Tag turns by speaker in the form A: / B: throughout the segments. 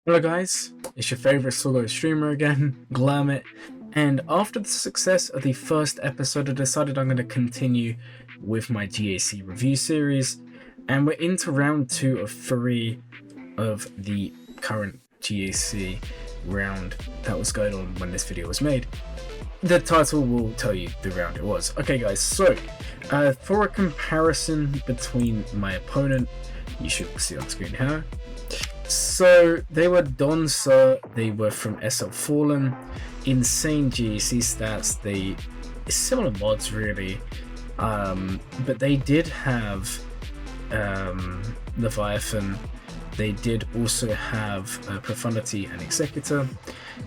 A: Hello guys, it's your favorite solo streamer again, Glamit, and after the success of the first episode I decided I'm going to continue with my GAC review series, and we're into round 2 of 3 of the current GAC round that was going on when this video was made. The title will tell you the round it was. Okay guys, so for a comparison between my opponent, you should see on screen here. So they were Donsa, they were from SL Fallen, insane GAC stats, they similar mods really, but they did have Leviathan, they did also have Profundity and Executor,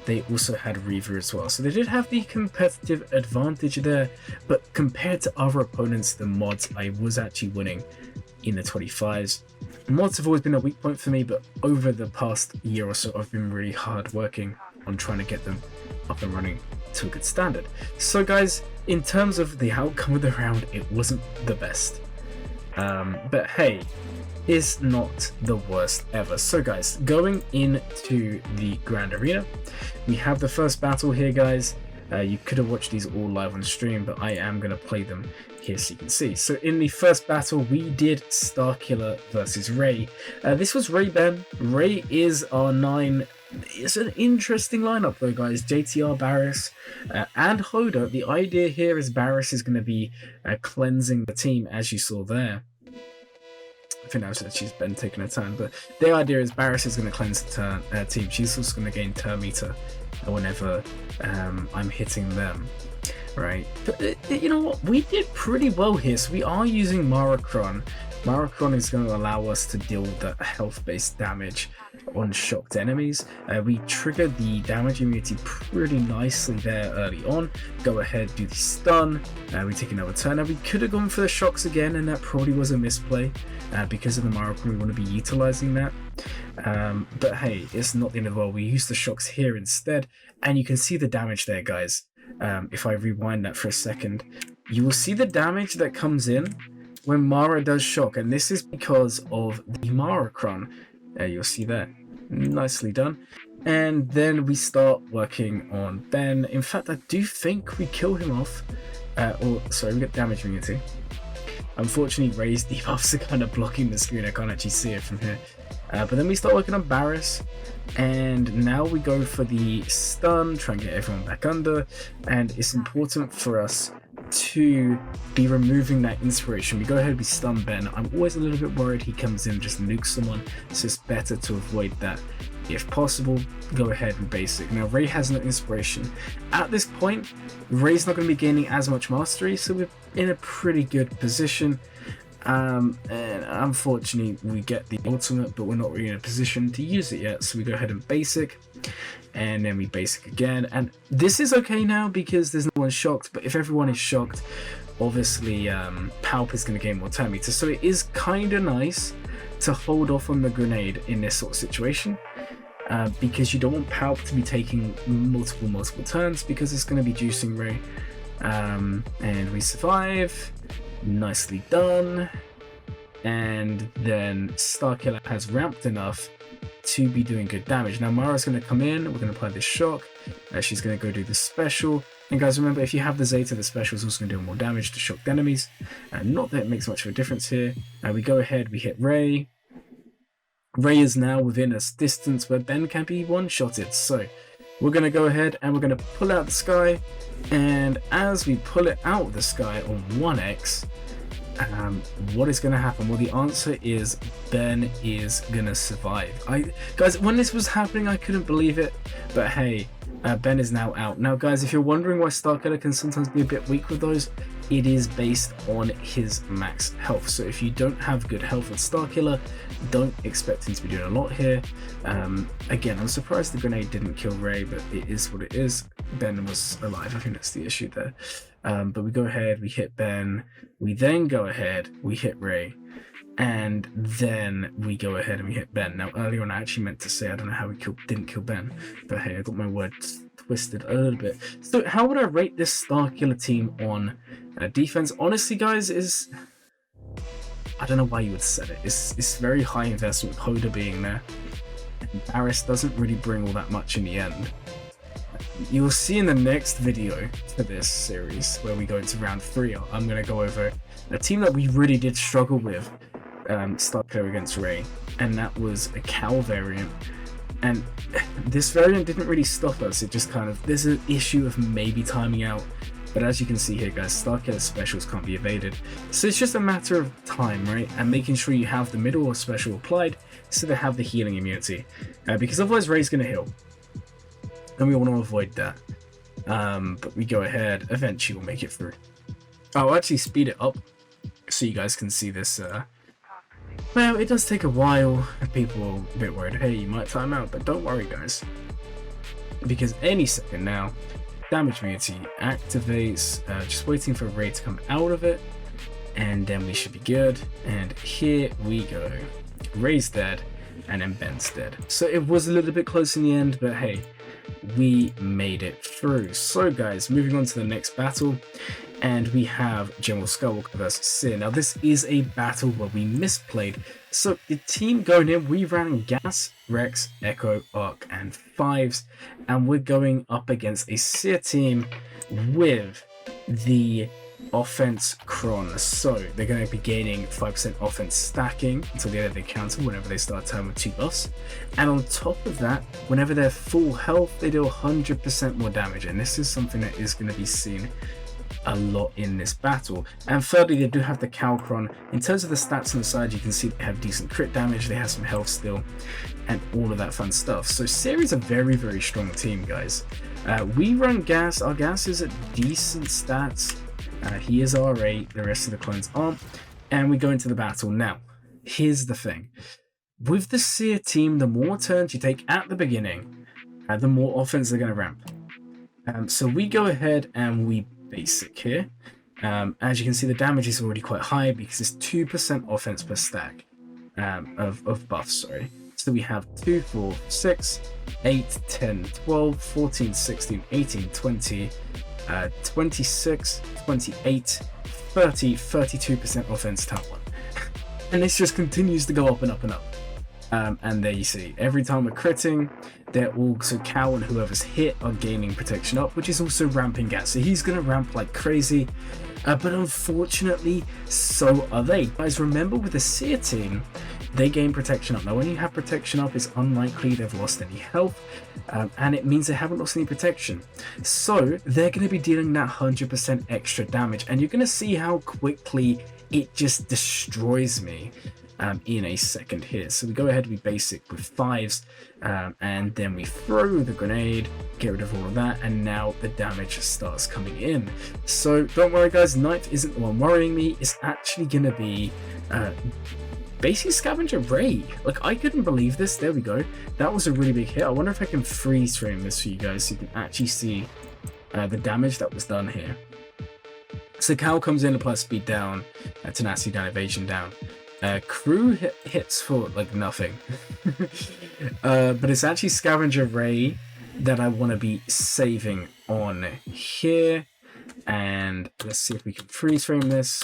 A: they also had Reaver as well, so they did have the competitive advantage there, but compared to other opponents, the mods, I was actually winning in the 25s. Mods have always been a weak point for me, but over the past year or so I've been really hard working on trying to get them up and running to a good standard. So guys, in terms of the outcome of the round, it wasn't the best, but hey, it's not the worst ever. So guys, going into the Grand Arena, we have the first battle here guys. You could have watched these all live on stream, but I am going to play them here so you can see. So in the first battle, we did Starkiller versus Ray. This was Ray Ben. Ray is R9. It's an interesting lineup though, guys. JTR, Barris, and Hoda. The idea here is Barris is going to be cleansing the team, as you saw there. I think that was actually Ben taking a turn, but the idea is Barris is going to cleanse the team. She's also going to gain turn meter whenever I'm hitting them, right? But you know what, we did pretty well here. So we are using Maracron. Maracron is going to allow us to deal the health-based damage on shocked enemies. We triggered the damage immunity pretty nicely there early on. Go ahead, do the stun. We take another turn. Now we could have gone for the shocks again, and that probably was a misplay because of the Maracron. We want to be utilizing that. But hey, it's not the end of the world. We use the shocks here instead, and you can see the damage there, guys. If I rewind that for a second, you will see the damage that comes in when Mara does shock, and this is because of the Maracron. You'll see that. Nicely done. And then we start working on Ben. In fact, I do think we kill him off. Sorry, we get damage immunity. Unfortunately, Ray's debuffs are kind of blocking the screen. I can't actually see it from here. But then we start working on Barris, and now we go for the stun, try and get everyone back under, and it's important for us to be removing that inspiration. We go ahead, we stun Ben. I'm always a little bit worried he comes in and just nukes someone, so it's better to avoid that if possible. Go ahead and basic. Now Ray has no inspiration. At this point, Ray's not going to be gaining as much mastery, so we're in a pretty good position. And unfortunately we get the ultimate, but we're not really in a position to use it yet, so we go ahead and basic, and then we basic again. And this is okay now because there's no one shocked, but if everyone is shocked, obviously Palp is going to gain more turn meter, so it is kind of nice to hold off on the grenade in this sort of situation, because you don't want Palp to be taking multiple turns, because it's going to be juicing Ray. And we survive. Nicely done. And then Starkiller has ramped enough to be doing good damage. Now Mara's going to come in, we're going to apply this shock, she's going to go do the special, and guys, remember, if you have the Zeta, the special is also going to do more damage to shocked enemies, not that it makes much of a difference here. We go ahead, we hit Ray. Ray is now within a distance where Ben can be one-shotted, so we're going to go ahead and we're going to pull out the sky, and as we pull it out of the sky on 1x, what is going to happen? Well, the answer is Ben is going to survive. Guys, when this was happening, I couldn't believe it, but hey, Ben is now out. Now guys, if you're wondering why Starkiller can sometimes be a bit weak with those, it is based on his max health. So if you don't have good health with Starkiller, don't expect him to be doing a lot here. Again, I'm surprised the grenade didn't kill Ray, but it is what it is. Ben was alive, I think that's the issue there. But we go ahead, we hit Ben, we then go ahead, we hit Ray, and then we go ahead and we hit Ben. Now earlier on I actually meant to say, I don't know how we didn't kill Ben, but hey, I got my words twisted a little bit. So how would I rate this Starkiller team on defense? Honestly guys, I don't know why you would set it. It's very high investment, Hoda being there. Barris doesn't really bring all that much in the end. You'll see in the next video for this series, where we go into round 3, I'm going to go over a team that we really did struggle with, Starkiller against Rey, and that was a Cal variant. And this variant didn't really stop us, it just kind of, there's an issue of maybe timing out, but as you can see here guys, Starkiller specials can't be evaded, so it's just a matter of time, right, and making sure you have the middle or special applied so they have the healing immunity, because otherwise Rey's going to heal, and we want to avoid that. But we go ahead, eventually we'll make it through. I'll actually speed it up so you guys can see this. Well, it does take a while, and people are a bit worried, hey, you might time out, but don't worry guys, because any second now, damage immunity activates, just waiting for Rey to come out of it, and then we should be good. And here we go, Rey's dead, and then Ben's dead. So it was a little bit close in the end, but hey, we made it through. So guys, moving on to the next battle, and we have General Skywalker versus Cere. Now this is a battle where we misplayed. So the team going in, we ran Gas, Rex, Echo, Arc, and Fives, and we're going up against a Cere team with the offense Cron. So they're going to be gaining 5% offense stacking until the end of the counter whenever they start turn with 2 buffs, and on top of that, whenever they're full health, they do 100% more damage, and this is something that is going to be seen a lot in this battle. And thirdly, they do have the Calcron. In terms of the stats on the side, you can see they have decent crit damage, they have some health still, and all of that fun stuff. So Cere is a very, very strong team, guys. We run Gas. Our Gas is at decent stats. He is R8, the rest of the clones aren't. And we go into the battle. Now, here's the thing. With the Cere team, the more turns you take at the beginning, the more offense they're going to ramp. So we go ahead and we basic here. As you can see, the damage is already quite high because it's 2% offense per stack of buffs, sorry. So we have 2, 4, 6, 8, 10, 12, 14, 16, 18, 20, 26, 28, 30, 32% offense turn 1. And this just continues to go up and up and up. And there you see, every time we're critting, they're also Cal and whoever's hit are gaining protection up, which is also ramping Gas. So he's going to ramp like crazy, but unfortunately, so are they. Guys, remember with the Cere team, they gain protection up. Now, when you have protection up, it's unlikely they've lost any health, and it means they haven't lost any protection. So they're going to be dealing that 100% extra damage, and you're going to see how quickly it just destroys me. In a second here. So we go ahead, we basic with 5s, and then we throw the grenade, get rid of all of that, and now the damage starts coming in. So don't worry guys, Knife isn't the one worrying me, it's actually going to be basically Scavenger Rey. Like, I couldn't believe this. There we go, that was a really big hit. I wonder if I can freeze frame this for you guys so you can actually see the damage that was done here. So Cal comes in, applies speed down, tenacity down, evasion down. Crew hits for like nothing. But it's actually Scavenger Rey that I want to be saving on here. And let's see if we can freeze frame this.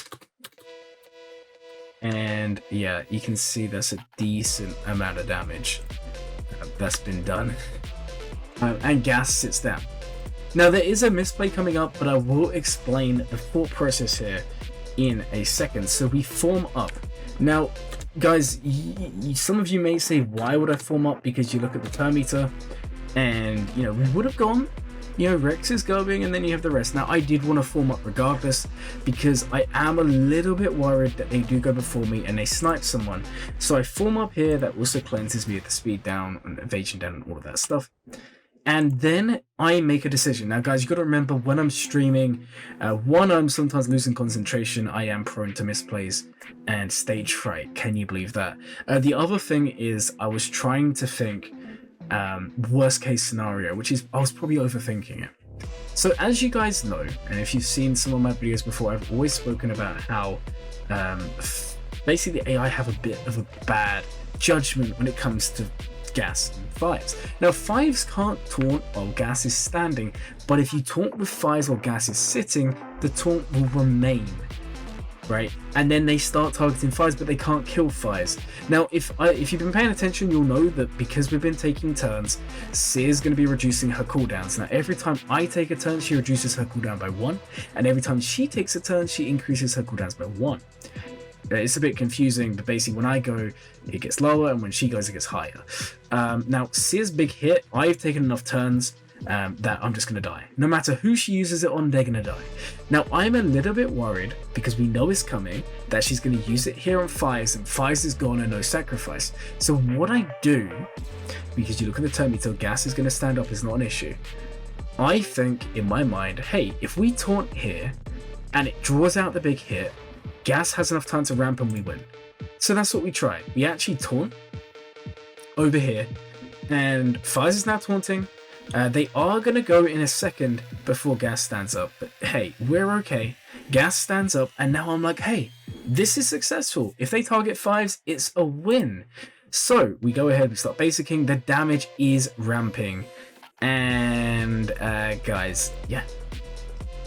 A: And yeah, you can see there's a decent amount of damage that's been done. And Gas sits down. Now there is a misplay coming up, but I will explain the thought process here in a second. So we form up. Now, guys, some of you may say, why would I form up? Because you look at the turn meter, and, you know, we would have gone, you know, Rex is going, and then you have the rest. Now, I did want to form up regardless, because I am a little bit worried that they do go before me, and they snipe someone. So I form up here, that also cleanses me with the speed down, and evasion down, and all of that stuff. And then I make a decision. Now, guys, you got to remember when I'm streaming, one, I'm sometimes losing concentration. I am prone to misplays and stage fright. Can you believe that? The other thing is I was trying to think worst case scenario, which is I was probably overthinking it. So as you guys know, and if you've seen some of my videos before, I've always spoken about how basically the AI have a bit of a bad judgment when it comes to Gas and 5s. Now 5s can't taunt while Gas is standing, but if you taunt with 5s while Gas is sitting, the taunt will remain. right? And then they start targeting fires, but they can't kill fires. Now, if you've been paying attention, you'll know that because we've been taking turns, Cere's going to be reducing her cooldowns. Now, every time I take a turn, she reduces her cooldown by 1, and every time she takes a turn, she increases her cooldowns by 1. It's a bit confusing, but basically when I go, it gets lower, and when she goes, it gets higher. Now, Cere's big hit, I've taken enough turns that I'm just going to die. No matter who she uses it on, they're going to die. Now, I'm a little bit worried, because we know it's coming, that she's going to use it here on fires, and fires is gone and no sacrifice. So what I do, because you look at the turn meter, gas is going to stand up, is not an issue. I think, in my mind, hey, if we taunt here, and it draws out the big hit, gas has enough time to ramp and we win. So that's what we try. We actually taunt over here, and fires is now taunting. They are going to go in a second before gas stands up, but hey, we're okay. Gas stands up, and now I'm like, hey, this is successful. If they target fives, it's a win. So we go ahead, we start basicking. The damage is ramping, and guys, yeah,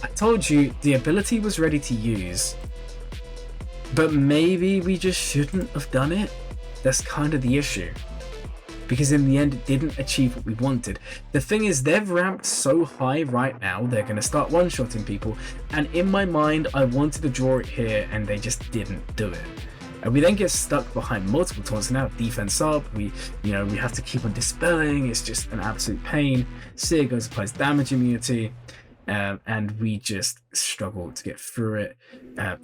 A: I told you the ability was ready to use, but maybe we just shouldn't have done it. That's kind of the issue, because in the end it didn't achieve what we wanted. The thing is, they've ramped so high right now, they're going to start one-shotting people, and in my mind I wanted to draw it here and they just didn't do it. And we then get stuck behind multiple taunts. Now defense up, we have to keep on dispelling. It's just an absolute pain. Cere goes, applies damage immunity, and we just struggle to get through it.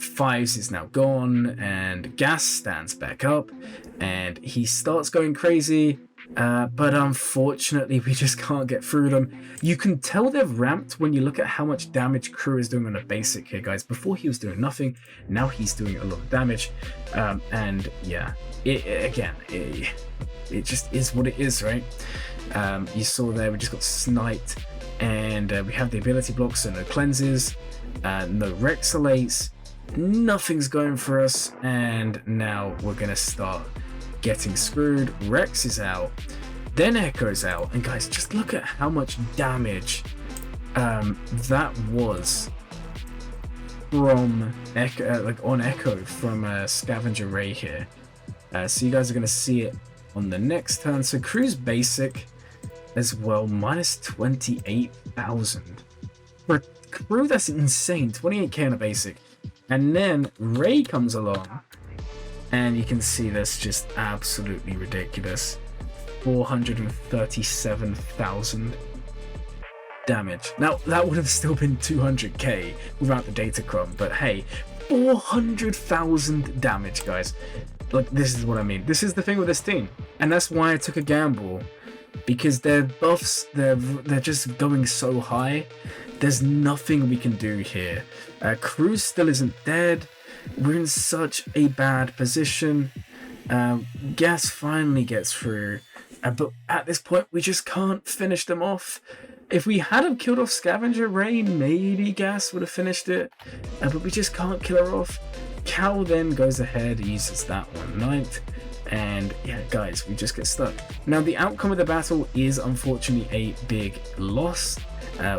A: Fives is now gone, and gas stands back up, and he starts going crazy. But unfortunately, we just can't get through them. You can tell they've ramped when you look at how much damage Crew is doing on a basic here, guys. Before he was doing nothing, now he's doing a lot of damage. And yeah, it just is what it is, right? You saw there, we just got sniped, and we have the ability blocks, so no cleanses, no Rexalates, nothing's going for us, and now we're gonna start getting screwed. Rex is out, then Echo's out, and guys, just look at how much damage that was from Echo, on Echo from Scavenger Ray here. So you guys are going to see it on the next turn. So Crew's basic as well, minus 28,000 for Crew. That's insane. 28k on a basic, and then Ray comes along, and you can see that's just absolutely ridiculous. 437,000 damage. Now, that would have still been 200k without the Datacron, but hey, 400,000 damage, guys. Like, this is what I mean. This is the thing with this team, and that's why I took a gamble, because their buffs, they're just going so high. There's nothing we can do here. Crew still isn't dead. We're in such a bad position. Gas finally gets through, but at this point we just can't finish them off. If we had have killed off Scavenger Ray, maybe Gas would have finished it, but we just can't kill her off. Cal then goes ahead, uses that one ninth, and yeah, guys, we just get stuck. Now, the outcome of the battle is unfortunately a big loss.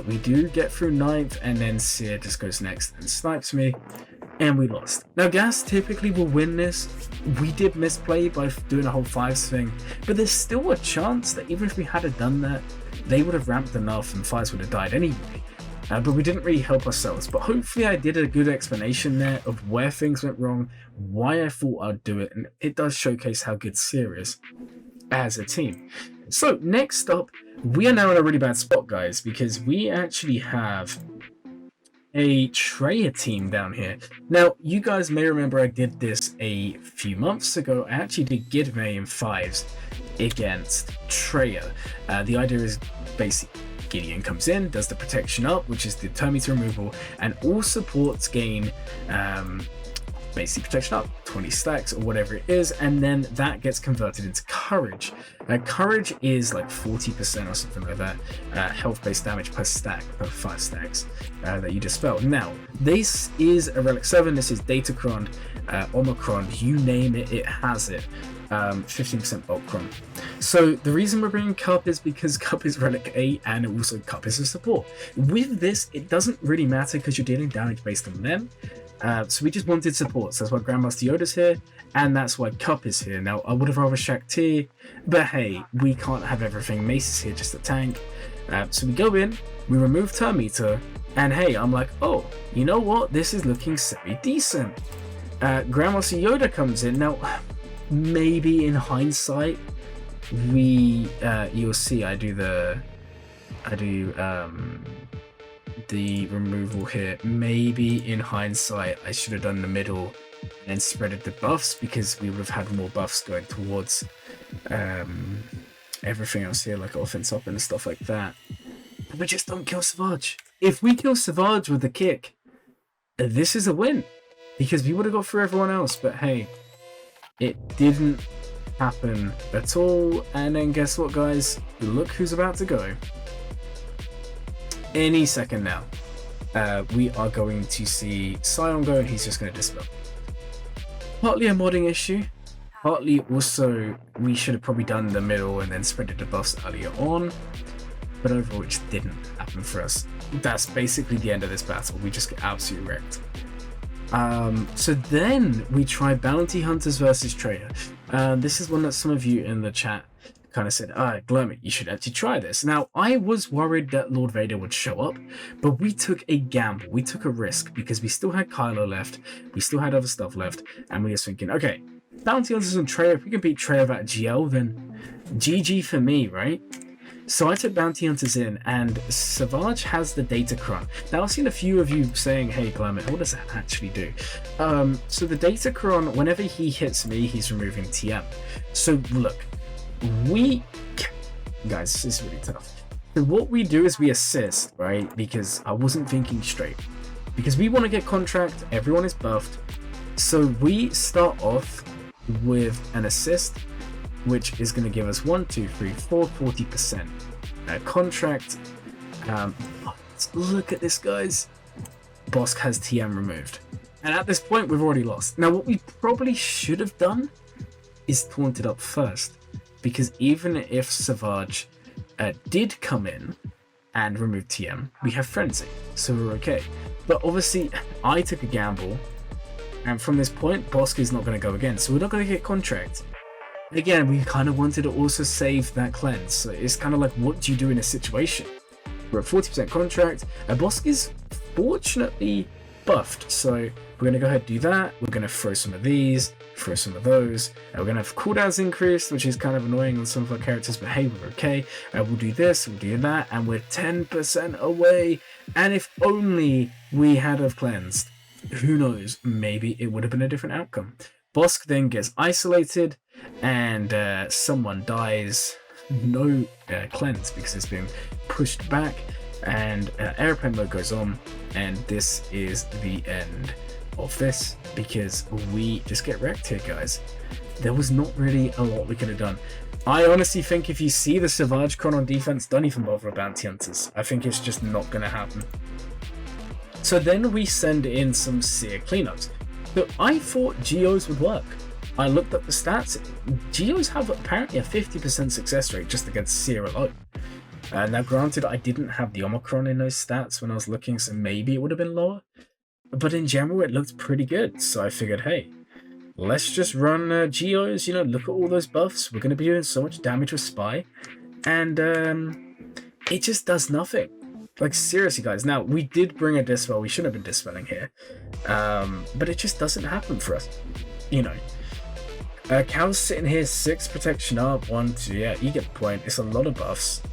A: We do get through ninth, and then Cere just goes next and snipes me, and we lost. Now, Gas typically will win this. We did misplay by doing a whole fives thing, but there's still a chance that even if we had done that, they would have ramped enough and fives would have died anyway. But we didn't really help ourselves. But hopefully I did a good explanation there of where things went wrong, why I thought I'd do it, and it does showcase how good Cere is as a team. So next up, we are now in a really bad spot, guys, because we actually have a Traya team down here. Now, you guys may remember I did this a few months ago. I actually did Gidme in fives against Traya. The idea is basically Gideon comes in, does the protection up, which is the turn meter removal, and all supports gain basically protection up, 20 stacks or whatever it is, and then that gets converted into courage. Courage is like 40% or something like that, health-based damage per stack, per 5 stacks that you dispel. Now, this is a Relic 7, this is Datacron, Omicron, you name it, it has it. 15% bulk cron. So the reason we're bringing Cup is because Cup is Relic 8 and also Cup is a support. With this, it doesn't really matter because you're dealing damage based on them. So we just wanted support. So that's why Grandmaster Yoda's here, and that's why Cup is here. Now, I would have rather Shaq but hey, we can't have everything. Mace is here, just a tank. So we go in, we remove Turn Meter, and hey, I'm like, oh, you know what? This is looking semi-decent. Grandmaster Yoda comes in. Now, maybe in hindsight, you'll see I do the removal here. Maybe in hindsight I should have done the middle and spreaded the buffs, because we would have had more buffs going towards everything else here, like offense up and stuff like that. But we just don't kill Savage. If we kill Savage with a kick, this is a win, because we would have got through everyone else. But hey, it didn't happen at all. And then guess what, guys? Look who's about to go. Any second now, we are going to see Sion go, and he's just going to dispel. Partly a modding issue, partly also we should have probably done the middle and then spreaded the buffs earlier on, but overall it just didn't happen for us. That's basically the end of this battle. We just get absolutely wrecked. So then we try Bounty Hunters versus Traya. This is one that some of you in the chat kind of said, Glurmy, you should actually try this. Now, I was worried that Lord Vader would show up, but we took a gamble. We took a risk, because we still had Kylo left, we still had other stuff left, and we were thinking, okay, Bounty Hunters and Traya, if we can beat Traya without GL, then GG for me, right? So I took Bounty Hunters in, and Savage has the Datacron. Now, I've seen a few of you saying, hey, Glurmy, what does that actually do? So the Datacron, whenever he hits me, he's removing TM. So look, guys, this is really tough. So what we do is we assist, right? Because I wasn't thinking straight. Because we want to get contract, everyone is buffed. So we start off with an assist, which is going to give us 40%. Contract. Look at this, guys. Bosk has TM removed. And at this point, we've already lost. Now, what we probably should have done is taunted up first. Because even if Savage did come in and remove TM, we have Frenzy, so we're okay. But obviously, I took a gamble, and from this point, Bosk is not going to go again, so we're not going to get contract. Again, we kind of wanted to also save that cleanse, so it's kind of like, what do you do in a situation? We're at 40% contract, and Bosk is fortunately buffed, so we're going to go ahead and do that. We're going to throw some of these, throw some of those, and we're going to have cooldowns increased, which is kind of annoying on some of our characters, but hey, we're okay. We'll do this, we'll do that, and we're 10% away. And if only we had have cleansed, who knows, maybe it would have been a different outcome. Bosk then gets isolated, and someone dies. No cleanse, because it's been pushed back, and airplane mode goes on, and this is the end of this, because we just get wrecked here, guys. There was not really a lot we could have done. I honestly think if you see the Savage Con on defense, don't even bother with Bounty Hunters. I think it's just not going to happen. So then we send in some Cere cleanups. So I thought Geos would work. I looked up the stats. Geos have apparently a 50% success rate just against Cere alone. Now granted, I didn't have the Omicron in those stats when I was looking, so maybe it would have been lower. But in general, it looked pretty good. So I figured, hey, let's just run Geos, look at all those buffs. We're going to be doing so much damage with Spy. And it just does nothing. Like, seriously, guys. Now, we did bring a Dispel. We shouldn't have been Dispelling here. But it just doesn't happen for us. Cal's sitting here, 6 protection up, 1, 2, yeah, you get the point. It's a lot of buffs.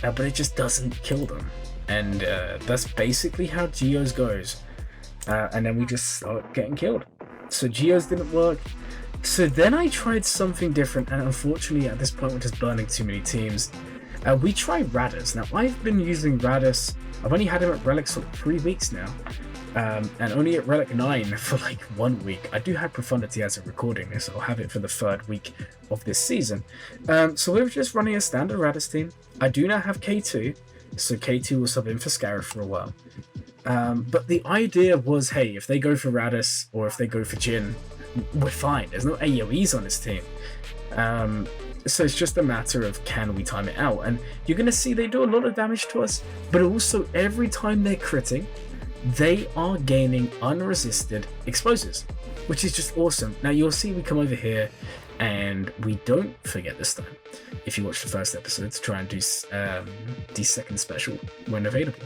A: But it just doesn't kill them. And that's basically how Geos goes. And then we just start getting killed. So Geos didn't work. So then I tried something different, and unfortunately at this point we're just burning too many teams. We tried Raddus. Now I've been using Raddus. I've only had him at Relics for like 3 weeks now. And only at Relic 9 for like 1 week. I do have Profundity as a recording this, so I'll have it for the 3rd week of this season. So we're just running a standard Raddus team. I do now have K2, so K2 will sub in for Scarif for a while. But the idea was, hey, if they go for Raddus or if they go for Jin, we're fine. There's no AoEs on this team. So it's just a matter of can we time it out. And you're going to see they do a lot of damage to us, but also every time they're critting, they are gaining unresisted explosives, which is just awesome. Now you'll see we come over here and we don't forget this time, if you watch the first episode, to try and do the second special when available.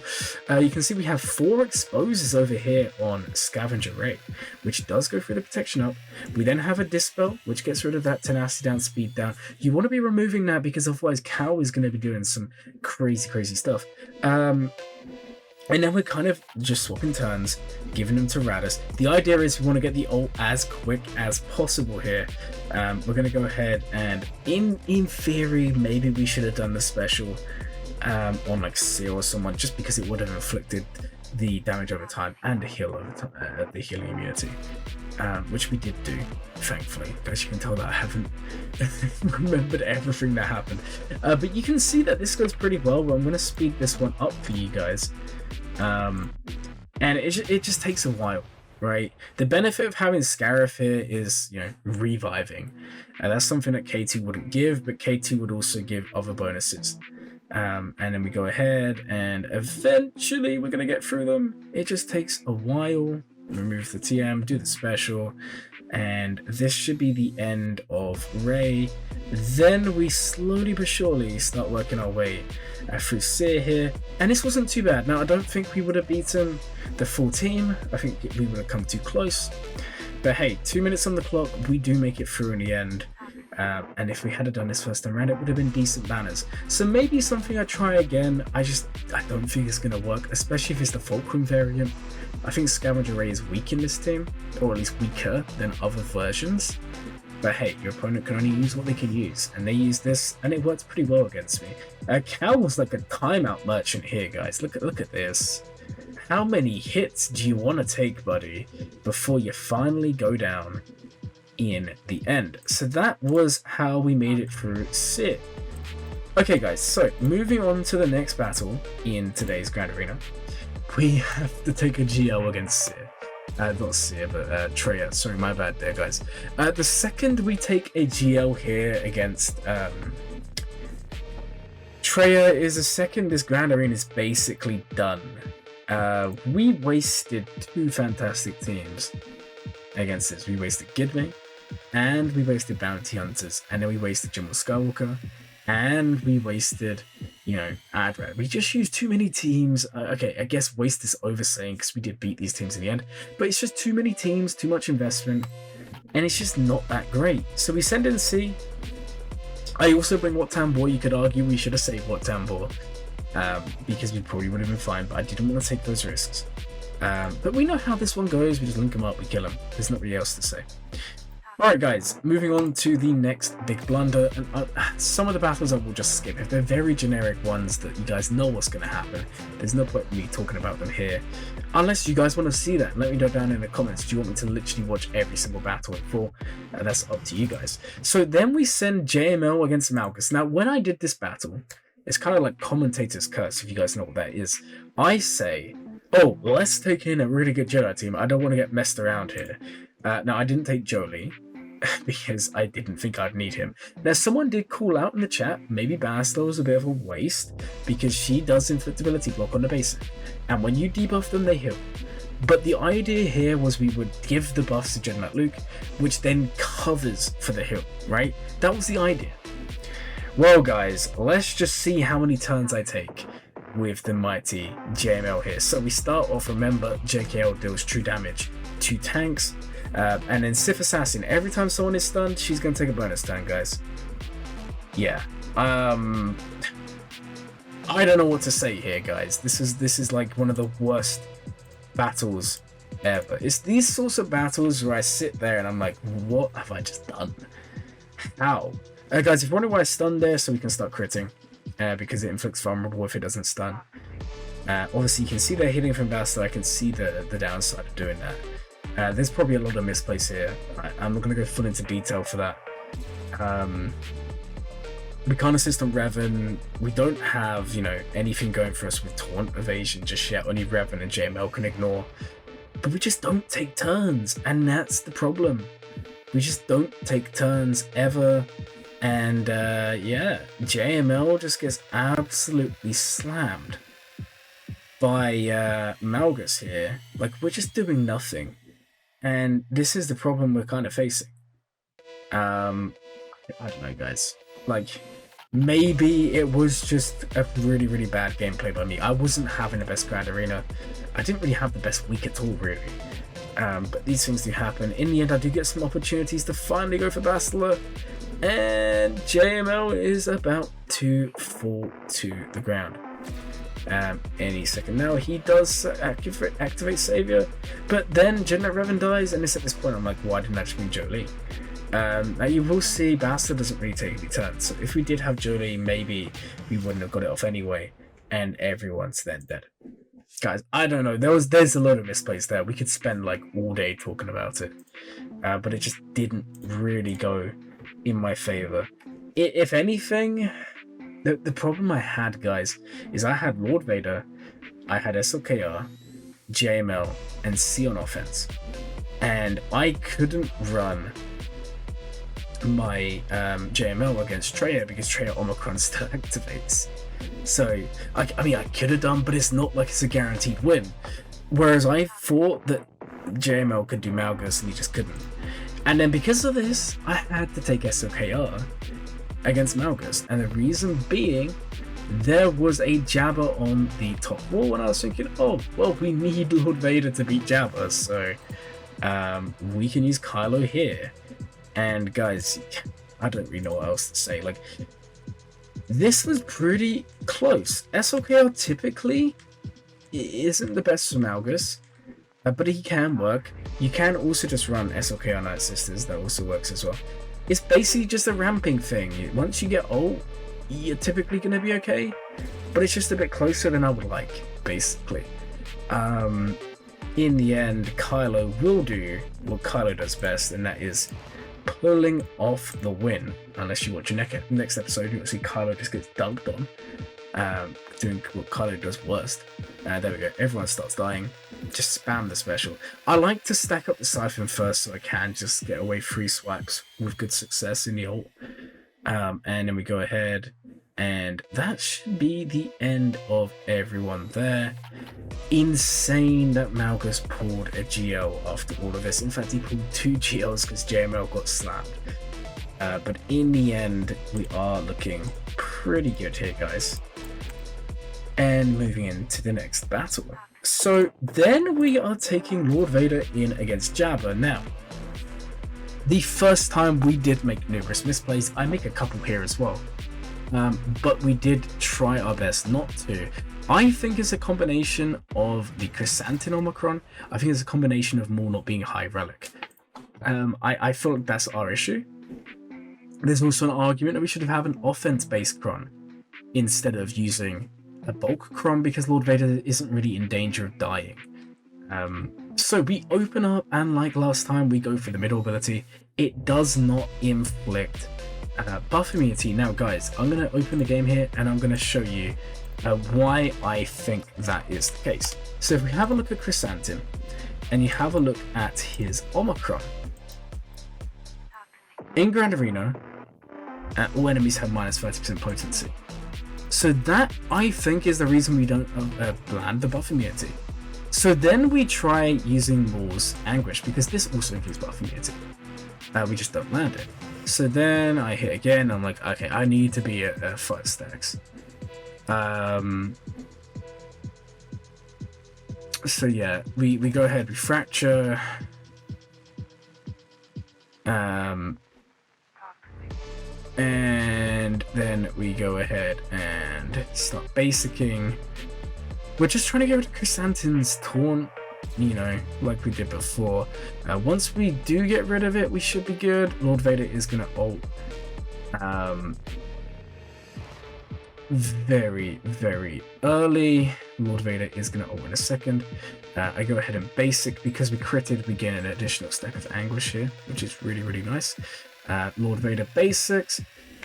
A: You can see we have 4 exposes over here on Scavenger Ray, which does go through the protection up. We then have a Dispel, which gets rid of that tenacity down, speed down. You want to be removing that because otherwise Cal is going to be doing some crazy stuff. And then we're kind of just swapping turns, giving them to Raddus. The idea is we want to get the ult as quick as possible here. We're going to go ahead and, in theory, maybe we should have done the special on like Cere or someone, just because it would have inflicted the damage over time and the heal over time, the healing immunity, which we did do, thankfully. As you can tell that I haven't remembered everything that happened. But you can see that this goes pretty well. I'm going to speed this one up for you guys. And it just takes a while, right? The benefit of having Scarif here is, you know, reviving. And that's something that K2 wouldn't give, but K2 would also give other bonuses. And then we go ahead and eventually we're going to get through them. It just takes a while. Remove the TM, do the special, and this should be the end of Ray. Then we slowly but surely start working our way through Cere here, and this wasn't too bad. Now I don't think we would have beaten the full team. I think we would have come too close, but hey, 2 minutes on the clock, we do make it through in the end. And if we had done this first time around, it would have been decent banners. So maybe something I try again. I don't think it's going to work, especially if it's the Fulcrum variant. I think Scavenger Ray is weak in this team, or at least weaker than other versions. But hey, your opponent can only use what they can use, and they use this, and it works pretty well against me. Cal was like a timeout merchant here, guys. Look at this. How many hits do you want to take, buddy, before you finally go down in the end? So that was how we made it through Cere. Okay guys, so moving on to the next battle in today's Grand Arena, we have to take a GL against Cere. Not Cere, but Traya. Sorry, my bad there, guys. The second we take a GL here against Traya is the second this Grand Arena is basically done. We wasted 2 fantastic teams against this. We wasted Gidme, and we wasted Bounty Hunters, and then we wasted General Skywalker, and we wasted, you know, Adrad. We just used too many teams. Okay, I guess waste is oversaying because we did beat these teams in the end, but it's just too many teams, too much investment, and it's just not that great. So we send in C. I also bring Wat Tambor. You could argue we should have saved Wat Tambor, because we probably would have been fine, but I didn't want to take those risks. But we know how this one goes. We just link them up, we kill them. There's not really else to say. Alright guys, moving on to the next big blunder, and some of the battles I will just skip. If they're very generic ones that you guys know what's going to happen, there's no point in me talking about them here. Unless you guys want to see that, let me know down in the comments. Do you want me to literally watch every single battle in full? That's up to you guys. So then we send JML against Malgus. Now when I did this battle, it's kind of like commentator's curse, if you guys know what that is. I say, oh, let's take in a really good Jedi team. I don't want to get messed around here. Now I didn't take Jolie, because I didn't think I'd need him. Now someone did call out in the chat, maybe Bastila was a bit of a waste because she does inflictability block on the basic, and when you debuff them they heal. But the idea here was we would give the buffs to Jedi Knight Luke, which then covers for the heal, right? That was the idea. Well guys, let's just see how many turns I take with the mighty JML here. So we start off, remember JKL deals true damage to tanks, and then Sith Assassin, every time someone is stunned, she's going to take a bonus turn, guys. Yeah. I don't know what to say here, guys. This is like one of the worst battles ever. It's these sorts of battles where I sit there and I'm like, what have I just done? How? Guys, if you wonder why I stunned there, so we can start critting, because it inflicts vulnerable if it doesn't stun. Obviously, you can see they're hitting from Bastila. I can see the downside of doing that. There's probably a lot of misplays here. I'm not going to go full into detail for that. We can't assist on Revan. We don't have, you know, anything going for us with taunt evasion just yet. Only Revan and JML can ignore. But we just don't take turns, and that's the problem. We just don't take turns ever. And yeah, JML just gets absolutely slammed. by Malgus here. Like, we're just doing nothing. And this is the problem we're kind of facing. I don't know, guys. Like, maybe it was just a really, really bad gameplay by me. I wasn't having the best Grand Arena. I didn't really have the best week at all, really. But these things do happen. In the end, I do get some opportunities to finally go for Bastila. And JML is about to fall to the ground. Any second now. He does activate Savior. But then Jenna Revan dies. And it's at this point I'm like, why didn't I just bring Jolie? Now you will see Bastila doesn't really take any turns. So if we did have Jolie, maybe we wouldn't have got it off anyway. And everyone's then dead. Guys, I don't know. There's a lot of misplays there. We could spend like all day talking about it, but it just didn't really go in my favor. If anything, the problem I had, guys, is I had Lord Vader, I had SLKR, JML, and C on offense, and I couldn't run my JML against Traya because Traya Omicron still activates. So, I mean, I could have done, but it's not like it's a guaranteed win. Whereas I thought that JML could do Malgus and he just couldn't. And then because of this, I had to take SLKR against Malgus. And the reason being, there was a Jabba on the top wall, and I was thinking, oh, well, we need Lord Vader to beat Jabba, so we can use Kylo here. And guys, I don't really know what else to say. Like, this was pretty close. SLKR typically isn't the best for Malgus, but he can work. You can also just run SLKR Night Sisters, that also works as well. It's basically just a ramping thing. Once you get old, you're typically going to be okay, but it's just a bit closer than I would like, basically. In the end, Kylo will do what Kylo does best, and that is pulling off the win. Unless you watch your next episode, you'll see Kylo just gets dunked on, doing what Kylo does worst. There we go, everyone starts dying. Just spam the special. I like to stack up the Siphon first so I can just get away free swipes with good success in the ult. And then we go ahead, and that should be the end of everyone there. Insane that Malgus pulled a GL after all of this. In fact, he pulled 2 GLs because JML got slapped. But in the end, we are looking pretty good here, guys. And moving into the next battle. So then we are taking Lord Vader in against Jabba. Now, the first time we did make numerous misplays. I make a couple here as well. But we did try our best not to. I think it's a combination of the Chrysanthemum Omicron. I think it's a combination of Maul not being a high relic. I feel like that's our issue. There's also an argument that we should have had an offense-based Cron instead of using a bulk Cron because Lord Vader isn't really in danger of dying. So we open up, and like last time, we go for the middle ability. It does not inflict buff immunity. Now guys, I'm going to open the game here and I'm going to show you why I think that is the case. So if we have a look at Chrysanthemum and you have a look at his Omicron, in Grand Arena, all enemies have minus 30% potency. So that, I think, is the reason we don't land the buff immunity. So then we try using Maul's Anguish, because this also includes buff immunity. We just don't land it. So then I hit again, I'm like, okay, I need to be at 5 stacks. So yeah, we go ahead, we fracture. And then we go ahead and start basicking. We're just trying to get rid of Chrysanthemum's taunt, you know, like we did before. Once we do get rid of it, we should be good. Lord Vader is going to ult very, very early. Lord Vader is going to ult in a second. I go ahead and basic. Because we critted, we gain an additional stack of Anguish here, which is really, really nice. Lord Vader basics,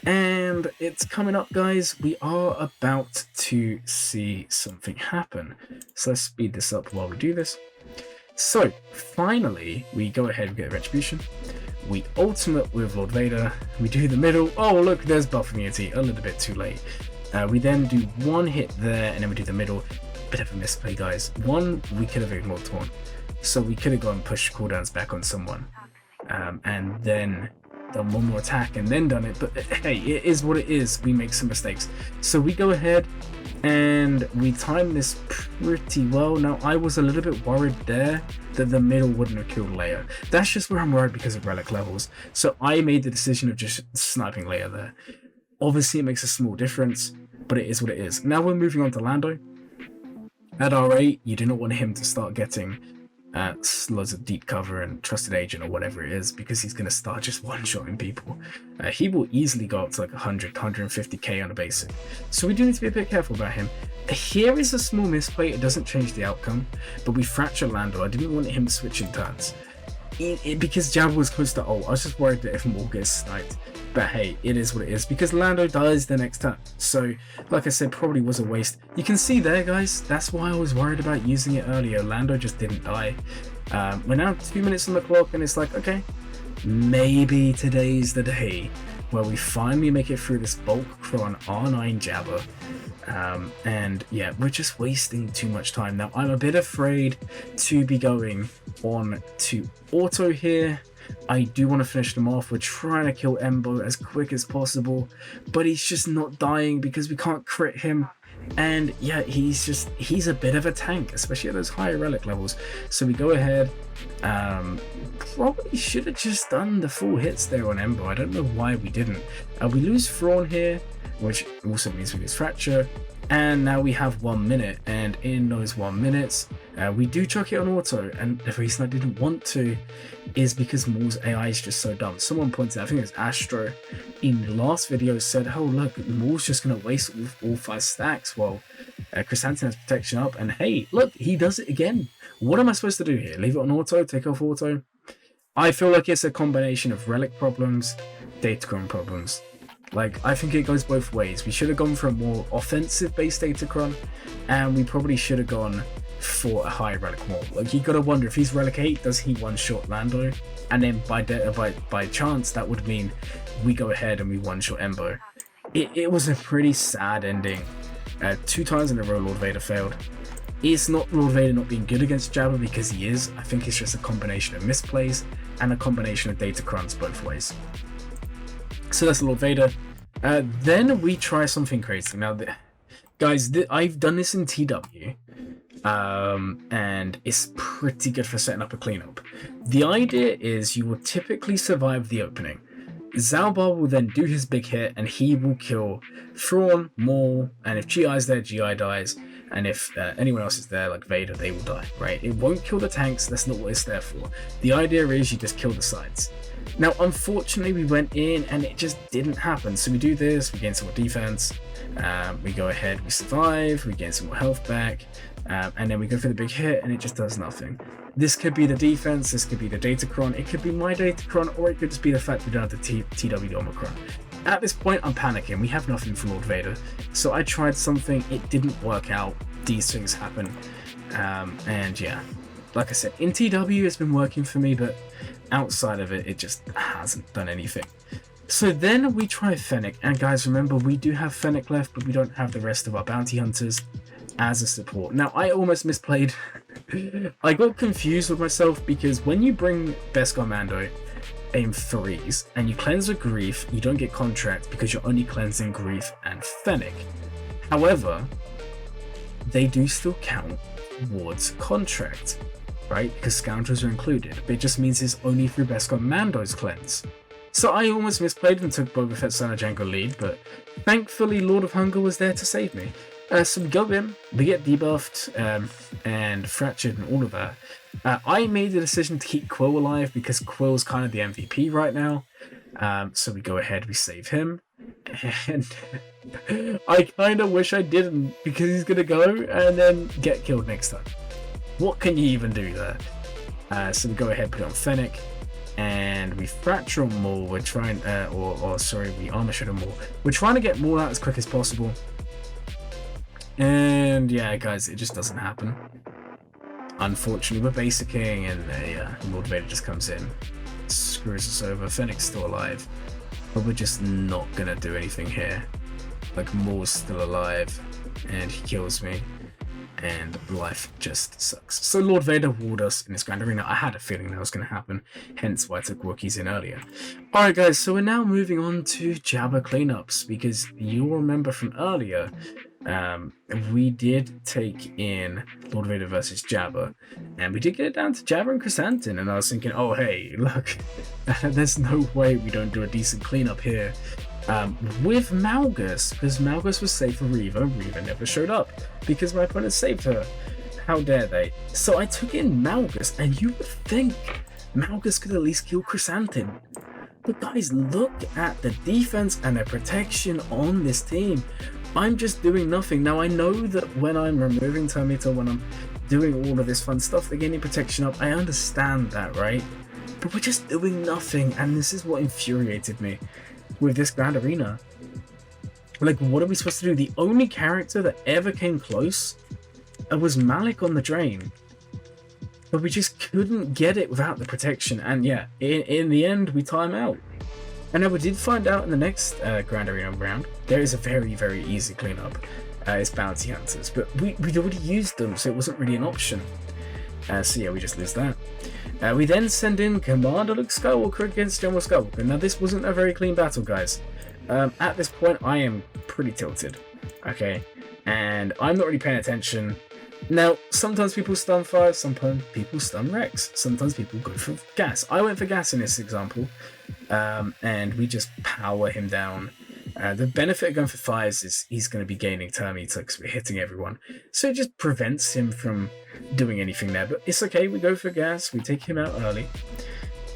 A: and it's coming up, guys. We are about to see something happen, so let's speed this up while we do this. So finally we go ahead and get a retribution. We ultimate with Lord Vader, we do the middle. Oh look, there's buff immunity, a little bit too late. We then do one hit there, and then we do the middle. bit of a misplay, guys. One, we could have ignored Taunt. So we could have gone push cooldowns back on someone. And then done one more attack and then done it. But hey, it is what it is. We make some mistakes. So we go ahead and we time this pretty well. Now, I was a little bit worried there that the middle wouldn't have killed Leia. That's just where I'm worried because of relic levels. So I made the decision of just sniping Leia there. Obviously, it makes a small difference, but it is what it is. Now we're moving on to Lando. At R8, you do not want him to start getting loads of deep cover and trusted agent or whatever it is, because he's going to start just one-shotting people. He will easily go up to like 100, 150k on a basic. So we do need to be a bit careful about him. Here is a small misplay. It doesn't change the outcome, but we fracture Lando. I didn't want him switching turns. Because Jabba was close to ult. I was just worried that if Maul gets sniped. But hey, it is what it is, because Lando dies the next turn. So, like I said, probably was a waste. You can see there, guys, that's why I was worried about using it earlier. Lando just didn't die. We're now 2 minutes on the clock, and it's like, okay, maybe today's the day where we finally make it through this bulk Kron R9 Jabba. And yeah, we're just wasting too much time. Now, I'm a bit afraid to be going on to auto here. I do want to finish them off. We're trying to kill Embo as quick as possible, but he's just not dying because we can't crit him. And yeah, he's a bit of a tank, especially at those higher relic levels. So we go ahead. Probably should have just done the full hits there on Embo. I don't know why we didn't. We lose Thrawn here, which also means we lose Fracture. And now we have 1 minute, and in those 1 minutes, we do chuck it on auto. And the reason I didn't want to is because Maul's AI is just so dumb. Someone pointed out, I think it was Astro, in the last video said, oh look, Maul's just going to waste all 5 stacks while Chrysanthemum has protection up. And hey, look, he does it again. What am I supposed to do here? Leave it on auto, take off auto? I feel like it's a combination of relic problems, datacron problems. Like, I think it goes both ways. We should have gone for a more offensive-based datacron, and we probably should have gone for a high relic Maul. Like, you gotta wonder, if he's relic 8, does he one-shot Lando? And then by chance, that would mean we go ahead and we one-shot Embo. It was a pretty sad ending. 2 times in a row, Lord Vader failed. It's not Lord Vader not being good against Jabba, because he is. I think it's just a combination of misplays and a combination of datacrons both ways. So that's Lord Vader. Then we try something crazy. Now, guys, I've done this in TW, and it's pretty good for setting up a cleanup. The idea is you will typically survive the opening. Zalbar will then do his big hit, and he will kill Thrawn, Maul, and if GI's there, GI dies. And if anyone else is there, like Vader, they will die, right? It won't kill the tanks. That's not what it's there for. The idea is you just kill the sides. Now, unfortunately, we went in and it just didn't happen. So we do this, we gain some more defense, we go ahead, we survive, we gain some more health back, and then we go for the big hit and it just does nothing. This could be the defense, this could be the datacron, it could be my datacron, or it could just be the fact we don't have the TW Omicron. At this point, I'm panicking. We have nothing from Lord Vader. So I tried something, it didn't work out. These things happen. And yeah, like I said, in TW it's been working for me, but outside of it, it just hasn't done anything. So then we try Fennec. And guys, remember, we do have Fennec left, but we don't have the rest of our bounty hunters as a support. Now, I almost misplayed. I got confused with myself, because when you bring Beskar Mando aim 3s and you cleanse a Grief, you don't get contract because you're only cleansing Grief and Fennec. However, they do still count towards contract, right? Because scoundrels are included, but it just means it's only through Beskar Mando's cleanse. So I almost misplayed and took Boba Fett's Son of Jango lead, but thankfully Lord of Hunger was there to save me. So we go in, we get debuffed and fractured and all of that. I made the decision to keep Quill alive because Quill's kind of the MVP right now. So we go ahead, we save him. And I kind of wish I didn't, because he's going to go and then get killed next time. What can you even do there? So we go ahead, put it on Fennec. And we fracture on Maul. We're trying, we armor shot on Maul. We're trying to get Maul out as quick as possible. And yeah, guys, it just doesn't happen. Unfortunately, we're basicking, and Lord Vader just comes in, screws us over. Fennec's still alive, but we're just not gonna do anything here. Like, Maul's still alive, and he kills me. and life just sucks. So Lord Vader walled us in this Grand Arena. I had a feeling that was going to happen, hence why I took Wookiees in earlier. Alright guys, so we're now moving on to Jabba cleanups, because you'll remember from earlier, we did take in Lord Vader versus Jabba, and we did get it down to Jabba and Chrysanthemum, and I was thinking, oh hey, look, there's no way we don't do a decent cleanup here. With Malgus, because Malgus was safe for Reva. Reva never showed up because my opponent saved her. How dare they? So I took in Malgus, and you would think Malgus could at least kill Chrysanthemum. But guys, look at the defense and the protection on this team. I'm just doing nothing. Now I know that when I'm removing Terminator, when I'm doing all of this fun stuff, they're getting protection up. I understand that, right? But we're just doing nothing, and this is what infuriated me with this Grand Arena. Like, what are we supposed to do? The only character that ever came close was Malik on the drain, but we just couldn't get it without the protection. And yeah, in the end, we time out. And now we did find out in the next Grand Arena round, there is a very, very easy cleanup. It's bounty hunters, but we'd already used them, so it wasn't really an option. So yeah, we just lose that. We then send in Commander Luke Skywalker against General Skywalker. Now this wasn't a very clean battle, guys. At this point, I am pretty tilted, okay? And I'm not really paying attention. Now, sometimes people stun fire, sometimes people stun Rex, sometimes people go for gas. I went for gas in this example, and we just power him down. The benefit of going for fires is he's going to be gaining Terminator because we're hitting everyone. So it just prevents him from doing anything there. But it's okay, we go for gas, we take him out early,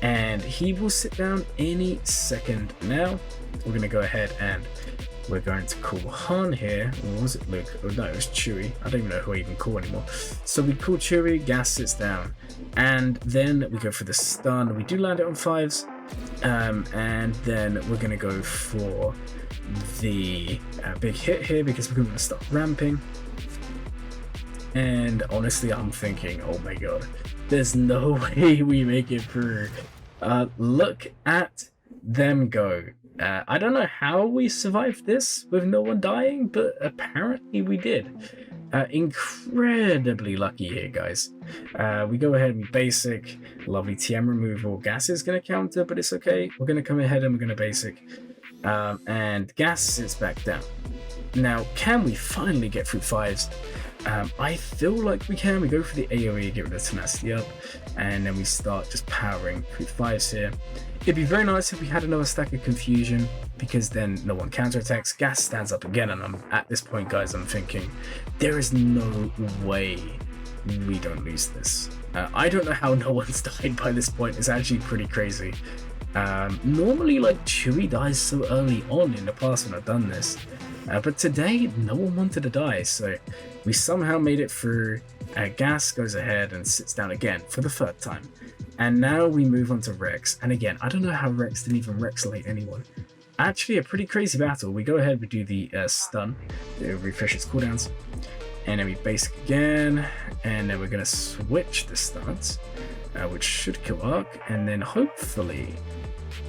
A: and he will sit down any second now. We're going to go ahead and we're going to call Han here. Or was it Luke? Oh no, it was Chewie. I don't even know who I even call anymore. So we call Chewie, gas sits down, and then we go for the stun. We do land it on 5s, and then we're going to go for the big hit here because we're going to start ramping. And honestly, I'm thinking, oh my god, there's no way we make it through. Look at them go. I don't know how we survived this with no one dying, but apparently we did. Incredibly lucky here, guys. We go ahead and we basic. Lovely TM removal. Gas is going to counter, but it's okay. We're going to come ahead and we're going to basic. And gas sits back down. Now, can we finally get through 5s? I feel like we can. We go for the AoE, get rid of tenacity up, and then we start just powering through 5s here. It'd be very nice if we had another stack of confusion, because then no one counterattacks. Gas stands up again, and I'm at this point, guys, I'm thinking there is no way we don't lose this. I don't know how no one's died by this point. It's actually pretty crazy. Normally, like, Chewie dies so early on in the past when I've done this, but today no one wanted to die, so we somehow made it through. Gas goes ahead and sits down again for the 3rd time. And now we move on to Rex. And again, I don't know how Rex didn't even Rexlate anyone. Actually, a pretty crazy battle. We go ahead, we do the stun, refresh its cooldowns, and then we basic again, and then we're going to switch the stuns, which should kill Arc, and then hopefully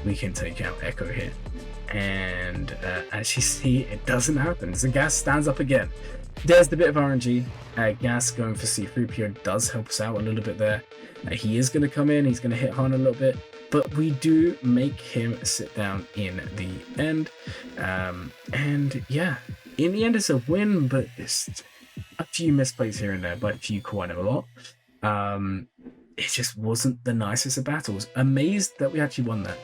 A: we can take out Echo here. And as you see, it doesn't happen. So Gas stands up again. There's the bit of RNG. Gas going for C-3PO does help us out a little bit there. He is going to come in, he's going to hit Han a little bit, but we do make him sit down in the end. And yeah, in the end it's a win, but it's a few misplays here and there, by a few quite a lot. It just wasn't the nicest of battles. Amazed that we actually won that.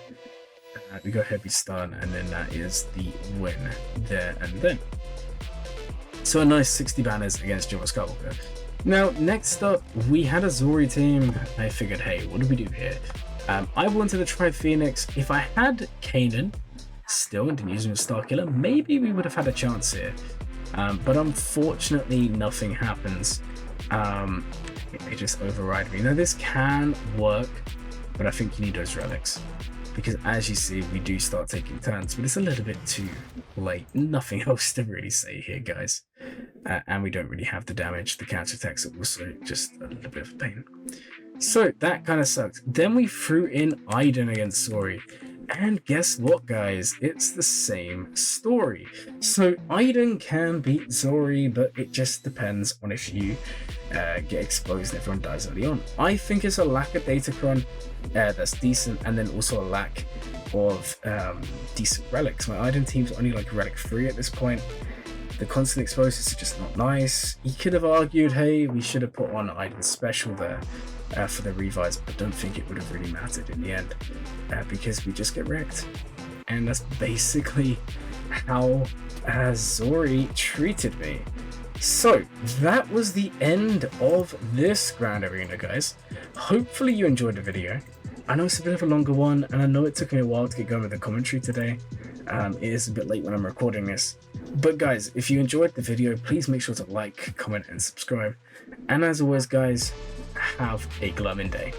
A: We go heavy stun, and then that is the win there and then. So a nice 60 banners against General Skywalker. Now, next up, we had a Zorii team. I figured, hey, what do we do here? I wanted to try Pheonix. If I had Kanan still and didn't use him as Starkiller, maybe we would have had a chance here. But unfortunately, nothing happens. They just override me. Now, this can work, but I think you need those relics. Because as you see, we do start taking turns, but it's a little bit too late. Nothing else to really say here, guys. And we don't really have the damage. The counterattacks are also just a little bit of a pain. So that kind of sucks. Then we threw in Iden against Zorii. And guess what, guys? It's the same story. So Iden can beat Zorii, but it just depends on if you get exposed and everyone dies early on. I think it's a lack of datachron that's decent, and then also a lack of decent relics. My Iden team's only like relic 3 at this point. The constant exposures are just not nice. You could have argued, hey, we should have put on Iden special there for the revise, but I don't think it would have really mattered in the end because we just get wrecked. And that's basically how Zorii treated me. So that was the end of this Grand Arena, guys. Hopefully you enjoyed the video. I know it's a bit of a longer one, and I know it took me a while to get going with the commentary today. It is a bit late when I'm recording this. But guys, if you enjoyed the video, please make sure to like, comment, and subscribe. And as always, guys, have a glowing day.